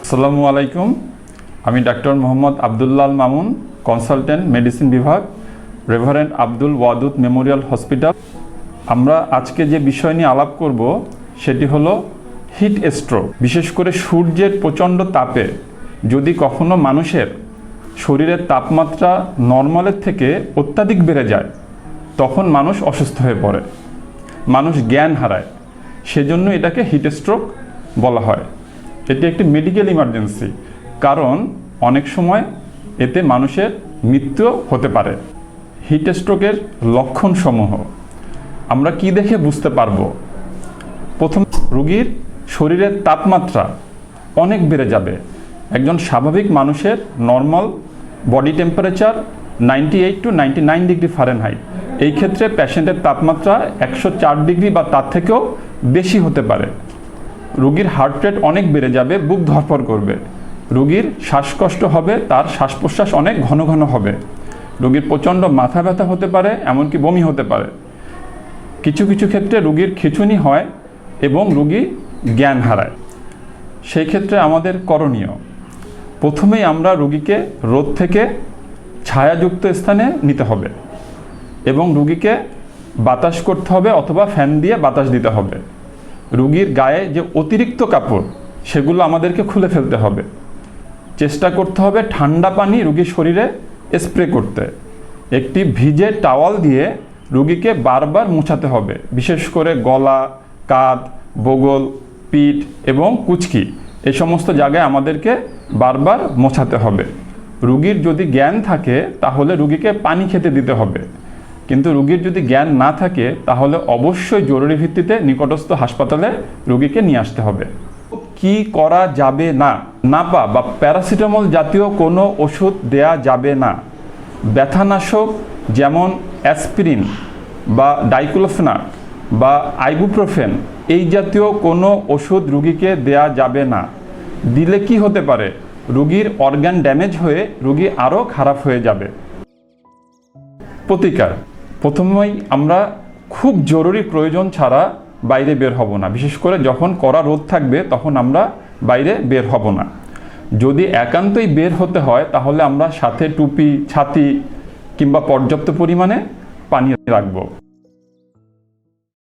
আসসালামু আলাইকুম। আমি ডাক্তার মোহাম্মদ আব্দুল্লাহ মামুন, কনসালটেন্ট মেডিসিন বিভাগ, reverend Abdul Wadud memorial hospital. আমরা আজকে যে বিষয় নিয়ে আলাপ করব সেটি হলো হিট স্ট্রোক। বিশেষ করে সূর্যের প্রচণ্ড তাপে যদি কখনো মানুষের শরীরের তাপমাত্রা নর্মালের থেকে অত্যাধিক বেড়ে যায়, তখন মানুষ অসুস্থ হয়ে পড়ে, মানুষ জ্ঞান হারায়। সেজন্য এটাকে হিট স্ট্রোক বলা হয়। এটি একটি মেডিকেল ইমার্জেন্সি, কারণ অনেক সময় এতে মানুষের মৃত্যু হতে পারে। হিট স্ট্রোকের লক্ষণসমূহ আমরা কি দেখে বুঝতে পারবো? প্রথম, রোগীর শরীরের তাপমাত্রা অনেক বেড়ে যাবে। একজন স্বাভাবিক মানুষের normal body temperature 98 to 99 degree Fahrenheit. এই ক্ষেত্রে পেশেন্টের তাপমাত্রা 104 ডিগ্রি বা তার থেকেও বেশি হতে পারে। রোগীর হার্ট রেট অনেক বেড়ে যাবে, বুক ধড়ফড় করবে, রোগীর শ্বাসকষ্ট হবে, তার শ্বাস প্রশ্বাস অনেক ঘন ঘন হবে, রোগীর প্রচণ্ড মাথা ব্যথা হতে পারে, এমনকি বমি হতে পারে। কিছু কিছু ক্ষেত্রে রোগীর খিঁচুনি হয় এবং রোগী জ্ঞান হারায়। সেই ক্ষেত্রে আমাদের করণীয়, প্রথমেই আমরা রোগীকে রোদ থেকে ছায়াযুক্ত স্থানে নিতে হবে এবং রোগীকে বাতাস করতে হবে অথবা ফ্যান দিয়ে বাতাস দিতে হবে। রোগীর গায়ে যে অতিরিক্ত কাপড় সেগুলো আমাদেরকে খুলে ফেলতে হবে। চেষ্টা করতে হবে ঠান্ডা পানি রোগীর শরীরে স্প্রে করতে। একটি ভিজে টাওয়াল দিয়ে রোগীকে বারবার মোছাতে হবে, বিশেষ করে গলা, কাঁধ, বগল, পিঠ এবং কুঁচকি, এই সমস্ত জায়গায় আমাদেরকে বারবার মোছাতে হবে। রোগীর যদি জ্ঞান থাকে তাহলে রোগীকে পানি খেতে দিতে হবে, কিন্তু রোগীর যদি জ্ঞান না থাকে তাহলে অবশ্যই জরুরি ভিত্তিতে নিকটস্থ হাসপাতালে রোগীকে নিয়ে আসতে হবে। কি করা যাবে না? নাপা বা প্যারাসিটামল জাতীয় কোনো ওষুধ দেয়া যাবে না। ব্যথানাশক যেমন অ্যাসপিরিন বা ডাইক্লোফেনাক বা আইবুপ্রোফেন, এই জাতীয় কোনো ওষুধ রোগীকে দেয়া যাবে না। দিলে কি হতে পারে? রোগীর অর্গান ড্যামেজ হয়ে রোগী আরও খারাপ হয়ে যাবে। প্রতিকার, প্রথমেই আমরা খুব জরুরি প্রয়োজন ছাড়া বাইরে বের হব না। বিশেষ করে যখন কড়া রোদ থাকবে তখন আমরা বাইরে বের হব না। যদি একান্তই বের হতে হয় তাহলে আমরা সাথে টুপি, ছাতি কিংবা পর্যাপ্ত পরিমাণে পানি রাখব।